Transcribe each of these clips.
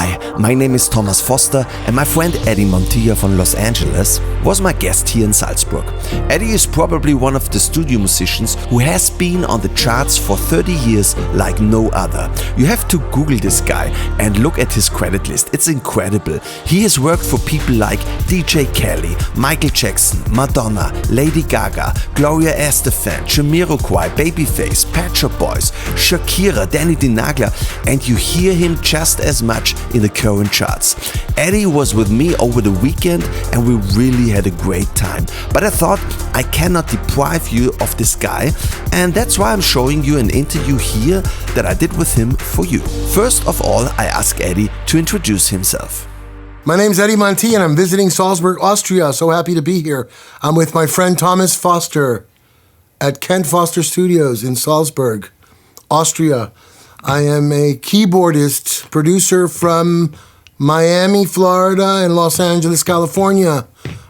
Hi, my name is Thomas Foster and my friend Eddie Montilla from Los Angeles was my guest here in Salzburg. Eddie is probably one of the studio musicians who has been on the charts for 30 years like no other. You have to Google this guy and look at his credit list. It's incredible. He has worked for people like DJ Khaled, Michael Jackson, Madonna, Lady Gaga, Gloria, Estefan, Jamiroquai, Babyface, Pet Shop Boys, Shakira, Tenaglia, and you hear him just as much in the current charts. Eddie was with me over the weekend and we really had a great time. But I thought I cannot deprive you of this guy, and that's why I'm showing you an interview here that I did with him for you. First of all, I asked Eddie to introduce himself. My name's Eddie Montilla and I'm visiting Salzburg, Austria. So happy to be here. I'm with my friend Thomas Foster at Kent Foster Studios in Salzburg, Austria. I am a keyboardist, producer from Miami, Florida, and Los Angeles, California.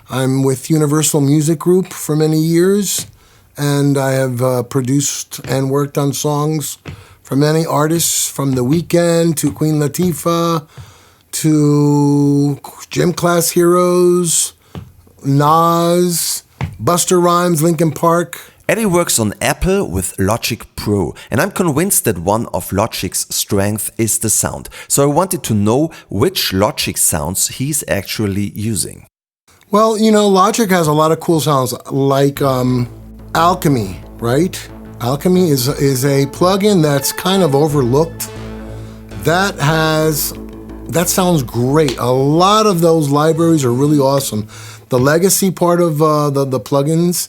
I'm with Universal Music Group for many years, and I have produced and worked on songs for many artists, from The Weeknd to Queen Latifah to Gym Class Heroes, Nas, Busta Rhymes, Linkin Park. Eddie works on Apple with Logic Pro, and I'm convinced that one of Logic's strengths is the sound. So I wanted to know which Logic sounds he's actually using. Well, Logic has a lot of cool sounds, like Alchemy, right? Alchemy is a plugin that's kind of overlooked. That sounds great. A lot of those libraries are really awesome. The legacy part of the plugins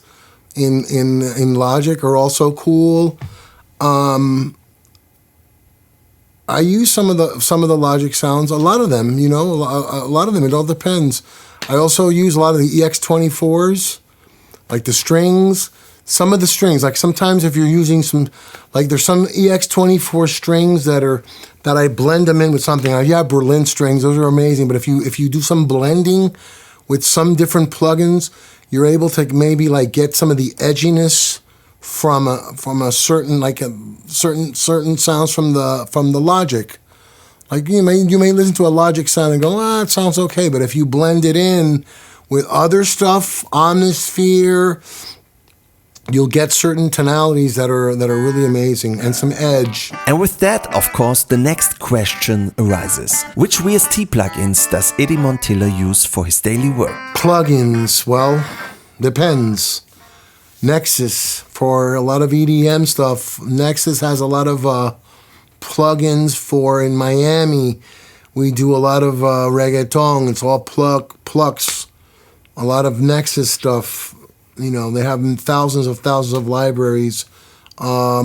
in Logic are also cool. I use some of the Logic sounds, a lot of them, a lot of them, it all depends. I also use a lot of the EX24s, like the strings, some of the strings, like sometimes if you're using there's some EX24 strings that I blend them in with something. I have Berlin strings, those are amazing, but if you do some blending with some different plugins, you're able to maybe get some of the edginess from a certain sounds from the Logic. Like you may listen to a Logic sound and go, it sounds okay, but if you blend it in with other stuff, Omnisphere, you'll get certain tonalities that are really amazing and some edge. And with that, of course, the next question arises. Which VST plugins does Eddie Montilla use for his daily work? Plugins, well, depends. Nexus, for a lot of EDM stuff. Nexus has a lot of plugins for, in Miami, we do a lot of reggaeton. It's all plucks. A lot of Nexus stuff. They have thousands of libraries. Oh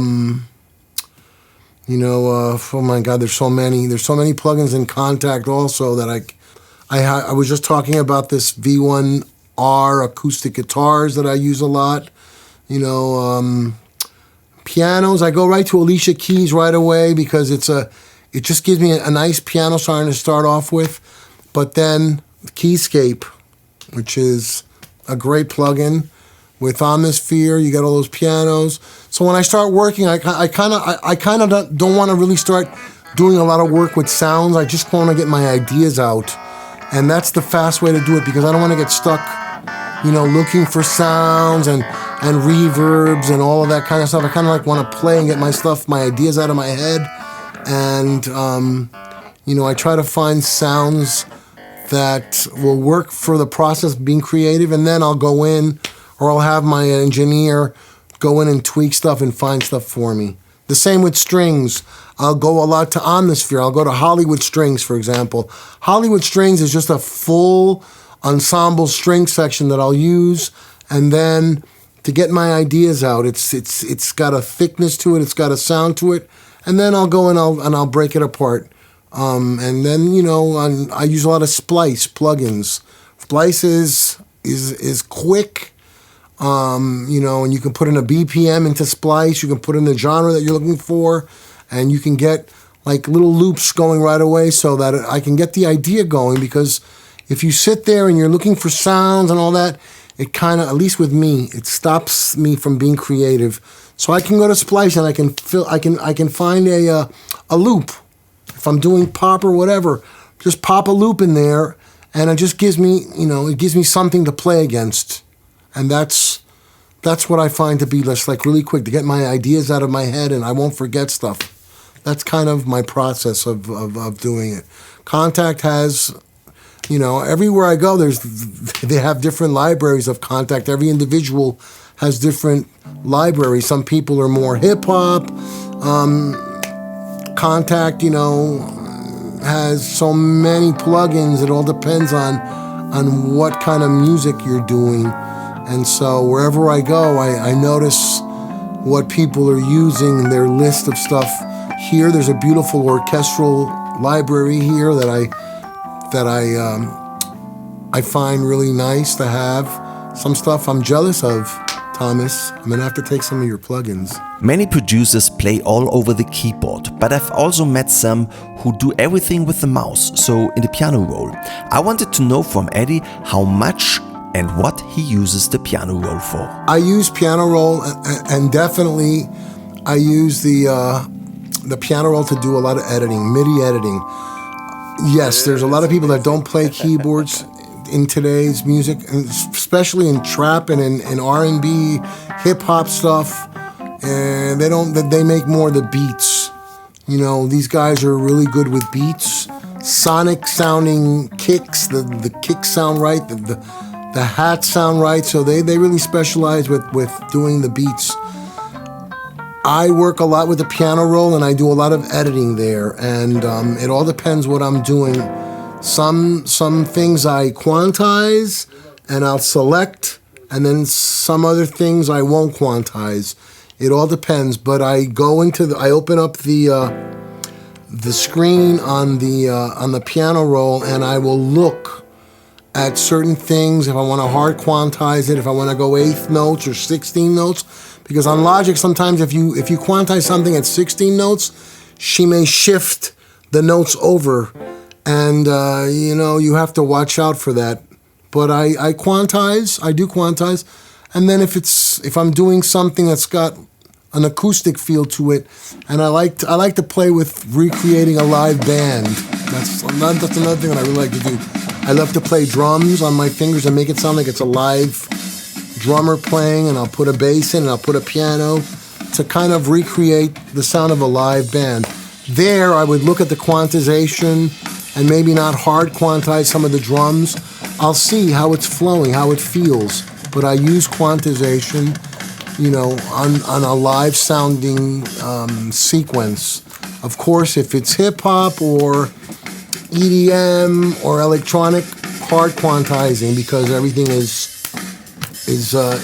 my God, there's so many. There's so many plugins in Contact also that I was just talking about this V1R acoustic guitars that I use a lot. Pianos, I go right to Alicia Keys right away because it just gives me a nice piano sound to start off with. But then Keyscape, which is a great plugin. With Omnisphere, you got all those pianos. So when I start working, I kind of don't want to really start doing a lot of work with sounds. I just want to get my ideas out, and that's the fast way to do it because I don't want to get stuck, looking for sounds and reverbs and all of that kind of stuff. I kind of want to play and get my ideas out of my head, and I try to find sounds that will work for the process of being creative, and then I'll go in. Or I'll have my engineer go in and tweak stuff and find stuff for me. The same with strings. I'll go a lot to Omnisphere. I'll go to Hollywood Strings, for example. Hollywood Strings is just a full ensemble string section that I'll use, and then to get my ideas out, it's got a thickness to it, it's got a sound to it, and then I'll go and I'll break it apart. And then I use a lot of Splice plugins. Splice is quick. And you can put in a BPM into Splice, you can put in the genre that you're looking for, and you can get little loops going right away so that I can get the idea going, because if you sit there and you're looking for sounds and all that, it kind of, at least with me, it stops me from being creative. So I can go to Splice and I can find a loop. If I'm doing pop or whatever, just pop a loop in there, and it just gives me, it gives me something to play against. And that's what I find to be just like really quick, to get my ideas out of my head and I won't forget stuff. That's kind of my process of doing it. Kontakt has, everywhere I go, they have different libraries of Kontakt. Every individual has different libraries. Some people are more hip-hop. Kontakt, has so many plugins. It all depends on what kind of music you're doing. And so wherever I go, I notice what people are using in their list of stuff. Here, there's a beautiful orchestral library here that I find really nice to have. Some stuff I'm jealous of, Thomas. I'm gonna have to take some of your plugins. Many producers play all over the keyboard, but I've also met some who do everything with the mouse, so in the piano roll. I wanted to know from Eddie how much and what he uses the piano roll for. I use piano roll, and definitely I use the piano roll to do a lot of editing, MIDI editing. Yes, there's a lot of people that don't play keyboards in today's music, especially in trap and in R&B, hip hop stuff, and they make more the beats. These guys are really good with beats, sonic sounding kicks. The kicks sound right, the hats sound right, so they really specialize with doing the beats. I work a lot with the piano roll, and I do a lot of editing there, and it all depends what I'm doing. Some things I quantize, and I'll select, and then some other things I won't quantize. It all depends, but I open up the screen on the piano roll, and I will look at certain things, if I want to hard quantize it, if I want to go 8th notes or 16 notes, because on Logic sometimes if you quantize something at 16 notes, she may shift the notes over, and you have to watch out for that. But I do quantize, and then if I'm doing something that's got an acoustic feel to it, and I like to play with recreating a live band. That's another thing that I really like to do. I love to play drums on my fingers and make it sound like it's a live drummer playing, and I'll put a bass in and I'll put a piano to kind of recreate the sound of a live band. There, I would look at the quantization and maybe not hard quantize some of the drums. I'll see how it's flowing, how it feels, but I use quantization, on a live sounding sequence. Of course, if it's hip hop or EDM or electronic, hard quantizing, because everything is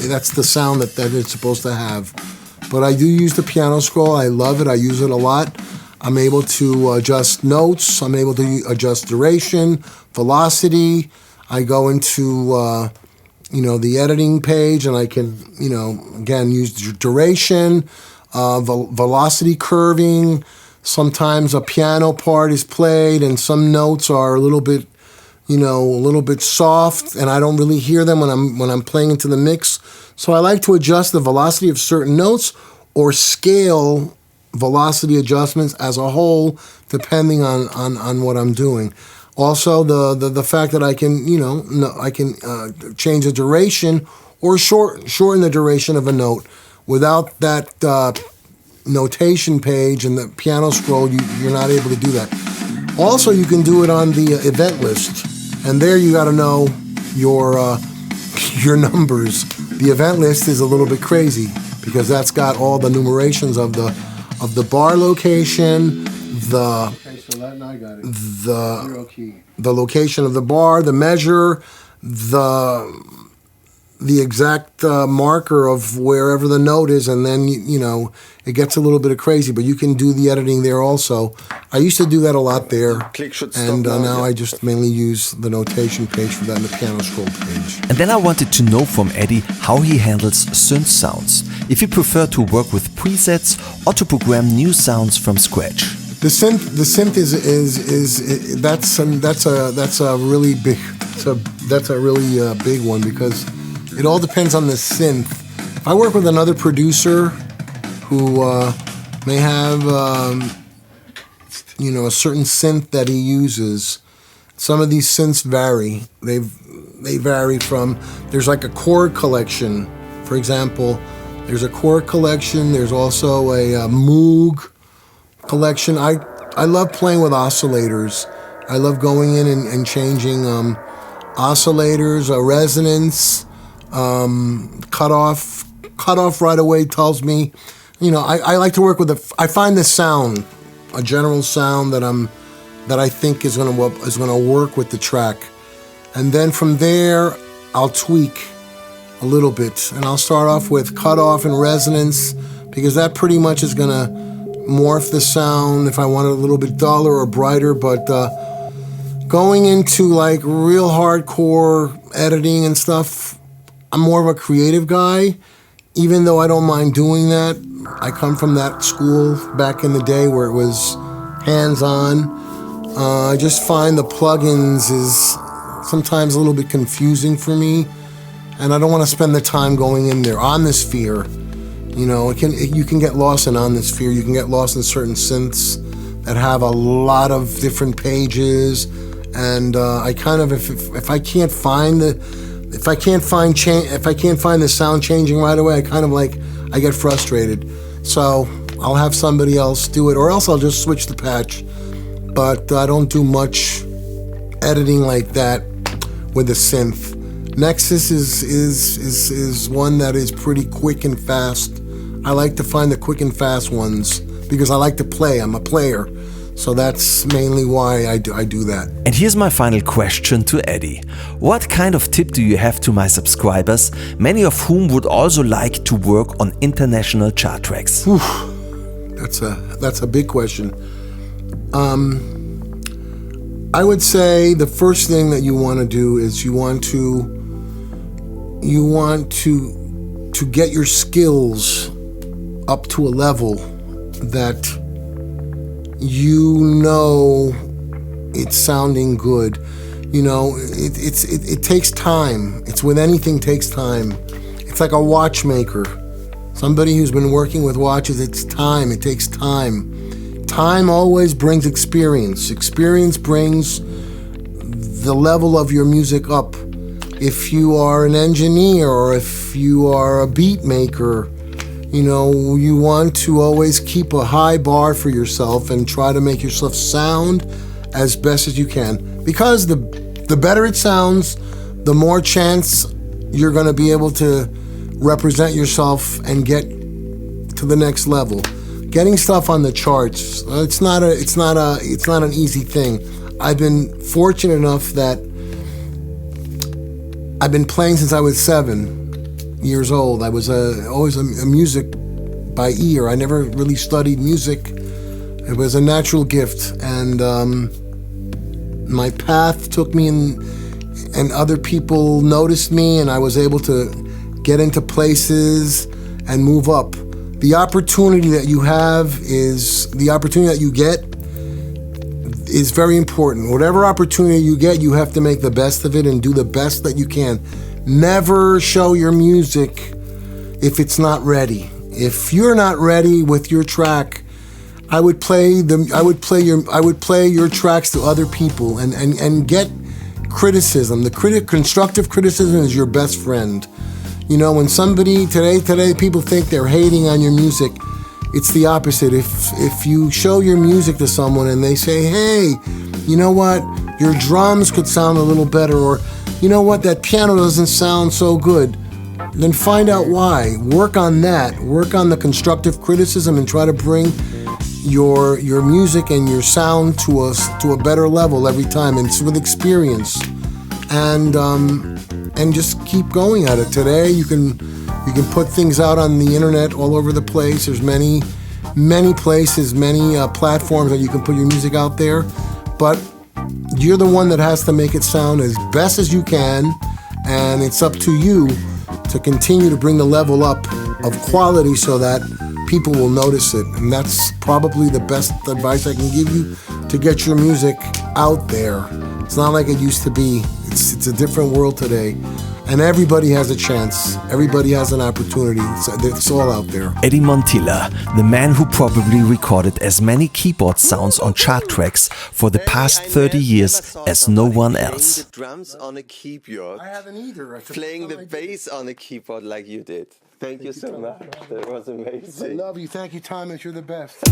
that's the sound that it's supposed to have. But I do use the piano scroll. I love it. I use it a lot. I'm able to adjust notes. I'm able to adjust duration, velocity. I go into the editing page, and I can again use duration, velocity curving. Sometimes a piano part is played and some notes are a little bit soft, and I don't really hear them when I'm playing into the mix. So I like to adjust the velocity of certain notes or scale velocity adjustments as a whole, depending on what I'm doing. Also, the fact that I can change the duration or shorten the duration of a note. Without that notation page and the piano scroll, you're not able to do that. Also, you can do it on the event list, and there you got to know your numbers. The event list is a little bit crazy because that's got all the numerations of the bar location, the location of the bar, the measure, the exact marker of wherever the note is, and then it gets a little bit crazy, but you can do the editing there also. I used to do that a lot there, and now I just mainly use the notation page for that and the piano scroll page. And then I wanted to know from Eddie how he handles synth sounds, if he prefer to work with presets or to program new sounds from scratch. The synth is a really big one, because it all depends on the synth. If I work with another producer who may have a certain synth that he uses, Some of these synths vary. They vary from, there's like a chord collection. For example, there's a chord collection. There's also a Moog collection. I love playing with oscillators. I love going in and changing oscillators, resonance, cutoff. Cutoff right away tells me, I like to work with I find the sound, a general sound that I think is gonna work with the track, and then from there I'll tweak a little bit, and I'll start off with cutoff and resonance because that pretty much is gonna morph the sound if I want it a little bit duller or brighter. But going into like real hardcore editing and stuff, I'm more of a creative guy. Even though I don't mind doing that, I come from that school back in the day where it was hands-on. I just find the plugins is sometimes a little bit confusing for me, and I don't want to spend the time going in there. Omnisphere, you can get lost in Omnisphere. You can get lost in certain synths that have a lot of different pages, and I kind of if I can't find the sound changing right away, I get frustrated. So I'll have somebody else do it, or else I'll just switch the patch. But I don't do much editing like that with the synth. Nexus is one that is pretty quick and fast. I like to find the quick and fast ones because I like to play. I'm a player. So that's mainly why I do that. And here's my final question to Eddie. What kind of tip do you have to my subscribers, many of whom would also like to work on international chart tracks? Whew. That's a big question. I would say the first thing that you want to do is you want to get your skills up to a level that it's sounding good. It takes time. It's with anything takes time. It's like a watchmaker. Somebody who's been working with watches, it's time. It takes time. Time always brings experience. Experience brings the level of your music up. If you are an engineer or if you are a beat maker, you want to always keep a high bar for yourself and try to make yourself sound as best as you can. Because the better it sounds, the more chance you're going to be able to represent yourself and get to the next level. Getting stuff on the charts, it's not an easy thing. I've been fortunate enough that I've been playing since I was 7 years old. I was always a music by ear. I never really studied music. It was a natural gift, and my path took me in, and other people noticed me, and I was able to get into places and move up. The opportunity that you have is the opportunity that you get is very important. Whatever opportunity you get, you have to make the best of it and do the best that you can. Never show your music if it's not ready. If you're not ready with your track, I would play your tracks to other people and get criticism. Constructive criticism is your best friend. When somebody today people think they're hating on your music, it's the opposite. If you show your music to someone and they say, hey, you know what, your drums could sound a little better, or you know what, that piano doesn't sound so good, then find out why. Work on that. Work on the constructive criticism and try to bring your music and your sound to a better level every time. And it's with experience. And just keep going at it. Today you can put things out on the internet all over the place. There's many places, many platforms that you can put your music out there. But you're the one that has to make it sound as best as you can, and it's up to you to continue to bring the level up of quality so that people will notice it. And that's probably the best advice I can give you to get your music out there. It's not like it used to be. It's a different world today. And everybody has a chance. Everybody has an opportunity. It's all out there. Eddie Montilla, the man who probably recorded as many keyboard sounds on chart tracks for the past 30 years as no one else. The drums on a keyboard. I haven't either. Playing the bass on a keyboard like you did. Thank you so much. That was I amazing. love you. Thank you, Thomas. You're the best.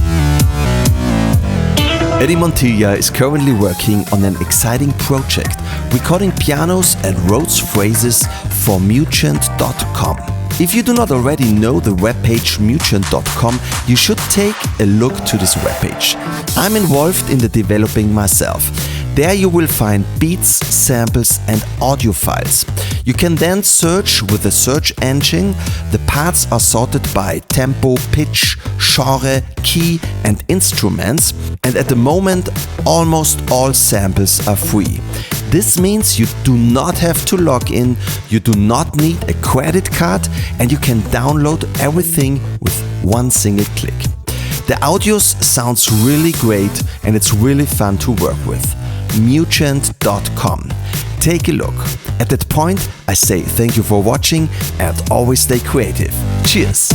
Eddie Montilla is currently working on an exciting project, recording pianos and Rhodes phrases for Mutant.com. If you do not already know the webpage Mutant.com, you should take a look to this webpage. I'm involved in the developing myself. There you will find beats, samples and audio files. You can then search with the search engine. The parts are sorted by tempo, pitch, genre, key and instruments, and at the moment almost all samples are free. This means you do not have to log in, you do not need a credit card, and you can download everything with one single click. The audios sounds really great and it's really fun to work with. Mutant.com. Take a look. At that point, I say thank you for watching and always stay creative. Cheers!